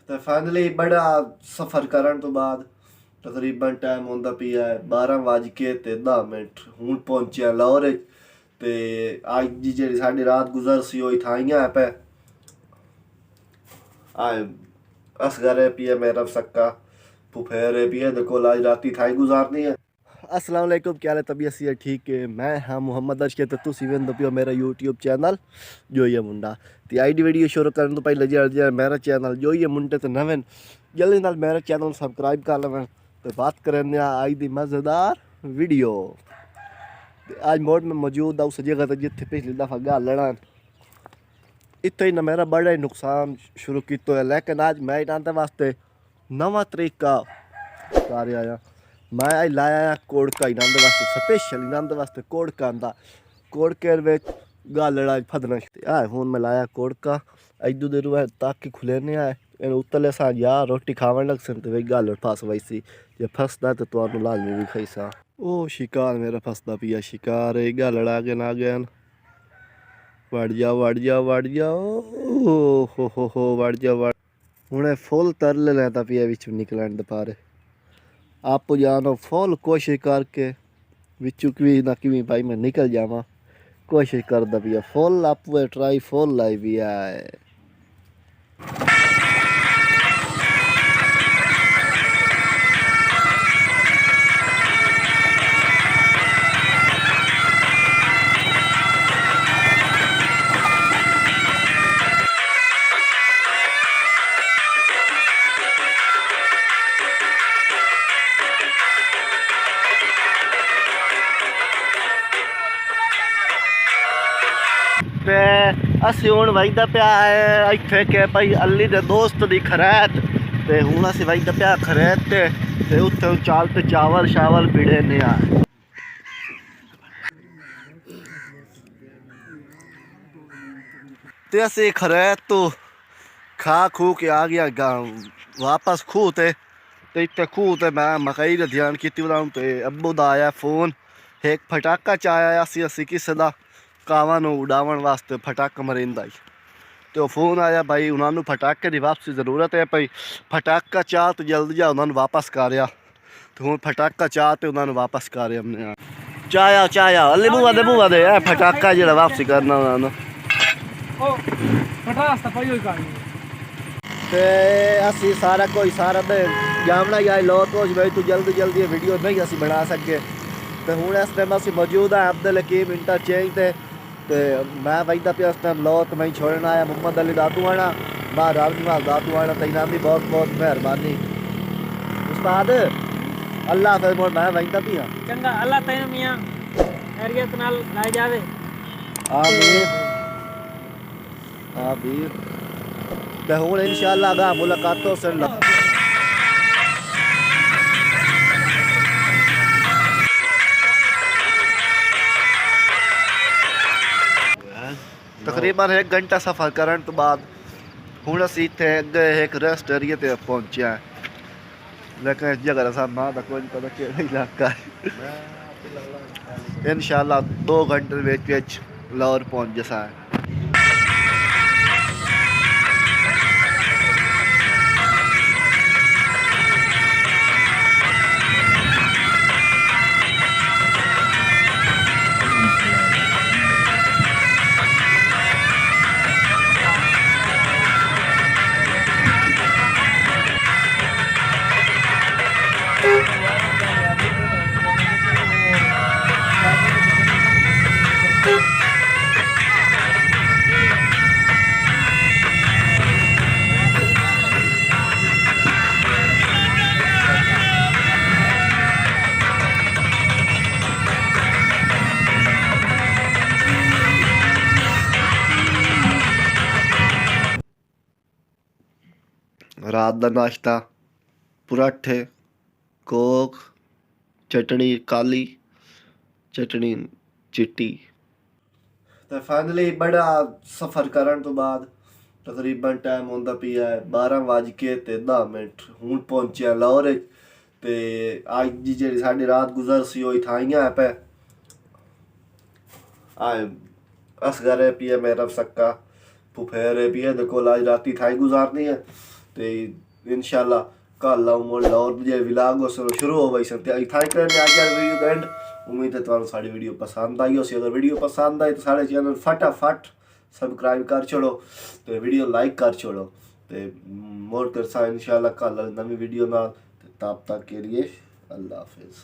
ਤੇ ਫਾਈਨਲੀ ਬੜਾ ਸਫ਼ਰ ਕਰਨ ਤੋਂ ਬਾਅਦ ਤਕਰੀਬਨ ਟਾਈਮ ਹੁੰਦਾ ਪਿਆ ਹੈ 12:10 ਹੁਣ ਪਹੁੰਚਿਆ ਲਾਹੌਰ ਵਿੱਚ। ਤੇ ਅੱਜ ਦੀ ਜਿਹੜੀ ਸਾਡੀ ਰਾਤ ਗੁਜ਼ਰ ਸੀ ਉਹ ਇਥਾਈਆਂ ਪੈ ਆਏ असगर पिया मेरा सक्का फुफेर पिया देखो आज राती थाई गुजारनी है। अस्सलाम वालेकुम, क्या हाल है? तबीयत सी है ठीक है। मैं हाँ मुहम्मद अशके तो तुसी वेंदे पियो मेरा यूट्यूब चैनल जो ये मुंडा ते आई डी वीडियो शुरू करने तो पहले जे मेरा चैनल जो ये मुंडे तो नवें जल्दी नाल मेरा चैनल सब्सक्राइब कर लेवें। तो बात करने आज दी मज़ेदार वीडियो। आज मोड में मौजूद है उस जगह ते जिथे पिछली दफ़ा गल लड़न इत्थे ही ना मेरा बड़ा ही नुकसान शुरू किया है। लेकिन आज मैं इन्होंने वास्ते नवा तरीका कर आया। मैं आज लाया आया कोड़का इन्होंने वास्ते स्पेशल इन्होंने वास्ते कोड़का आंदा कोड़के गालड़ा फदना आए हूँ मैं लाया कोड़का इदू देर ताकि खुलेने आए इन उतले सा यार रोटी खावन लग सन तो गालड़ फस वैसी जे फसदा तो तुहानू लाजमी भी खाई सा। ओ शिकार मेरा फसदा पिया शिकार है गालड़ आगे ना गया वड़ जा वड़ जा वड़ जा हो वड़ जा वड़ हूँ फुल तरल लेता पिया बिच निकलन दोपारे आप जानो फुल कोशिश करके बिचू कि ना कि भाई मैं निकल जावा कोशिश करता पिया फुल आप ट्राई फुल लाई पिया है। ते असी हूँ वजदा पिया है इत्थे के भाई अली दे दोस्त दी खरैत ते हूँ असी वजदा पिया खरैत ते उत्थे चाल ते चावल शावल पीड़े ने आ ते असी खरैत तो खा खू के आ गया गाँव वापस खूह ते इत्थे खूह ते मैं मकई का ध्यान की ते अब्बू दा आया फोन एक फटाका चाया असी किसे दा कावां नूं उड़ावन वास्ते फटाका मरिंदा तो फोन आया भाई उन्होंने फटाके की वापसी ज़रूरत है भाई फटाका चाह तो जल्दी जा उन्होंने वापस कराया तो हूँ फटाका चाह तो उन्होंने वापस कराया हमने चाया चाया अली बुआ दे फटाका जो वापसी करना उन्होंने असी सारा कोई सारा तो जामना यार लो तो भाई तू जल्दी जल्दी वीडियो नहीं असी बना सके तो हूँ इस टाइम असी मौजूद है अब्दुल हकीम इंटरचेंज ते मैं वजदा पिया इस टाइम लो तो मैं छोड़ना आया मोहम्मद अली दातू आना महाराज निवाल दातू आना तो इन्हों की बहुत बहुत मेहरबानी उस्ताद अल्लाह हाफिज़ मोड़ मैं वजदा पिया चंगा अल्लाह तैनू मियां खैरियत नाल लाई जावे आमीन आमीन ते हुण इंशाअल्लाह गा मुलाकातों से तकरीबन 1 घंटा सफ़र करने तो बाद हूँ असी इतने अगे एक रेस्ट एरिया ते पहुंचे हैं लेकिन इस जगह का सामना तो कोई नहीं पता कि इलाका है इंशाअल्लाह 2 घंटे लाहौर पहुंच जैसा है। रात का नाश्ता पराठे कोक चटनी काली चटनी चिट्टी तो फाइनली बड़ा सफ़र करने तो बाद तकरीबन टाइम होंदा पिया है 12:10 हूँ पहुंचे लाहौर विच ते अज दी जिहड़ी साडी रात गुजर सी ओह इथाइयां पे आए असगर पिया मेरा सक्का फुफेर पिया देखो आज राती थाई गुजारनी है ਤੇ ਇਨਸ਼ਾਅੱਲਾ ਕੱਲ ਆਉਂ ਲਾਹੌਰ ਜੇ ਵਲੌਗ ਉਸ ਸ਼ੁਰੂ ਹੋ ਗਈ ਸੰਤੇ आई था करने आज वीडियो का एंड उम्मीद है ਤੁਹਾਨੂੰ ਸਾਡੀ ਵੀਡੀਓ ਪਸੰਦ ਆਈ ਹੋਵੇ। ਅਗਰ ਵੀਡੀਓ ਪਸੰਦ ਆਈ ਤਾਂ ਸਾਡੇ ਚੈਨਲ ਫਟਾਫਟ ਸਬਸਕ੍ਰਾਈਬ ਕਰ ਛੋੜੋ ਤੇ ਵੀਡੀਓ ਲਾਈਕ ਕਰ ਛੋੜੋ ਤੇ ਮੋਰ ਕਰਸਾ ਇਨਸ਼ਾਅੱਲਾ ਕੱਲ ਨਵੀਂ ਵੀਡੀਓ ਨਾਲ। तब तक के लिए अल्लाह हाफिज़।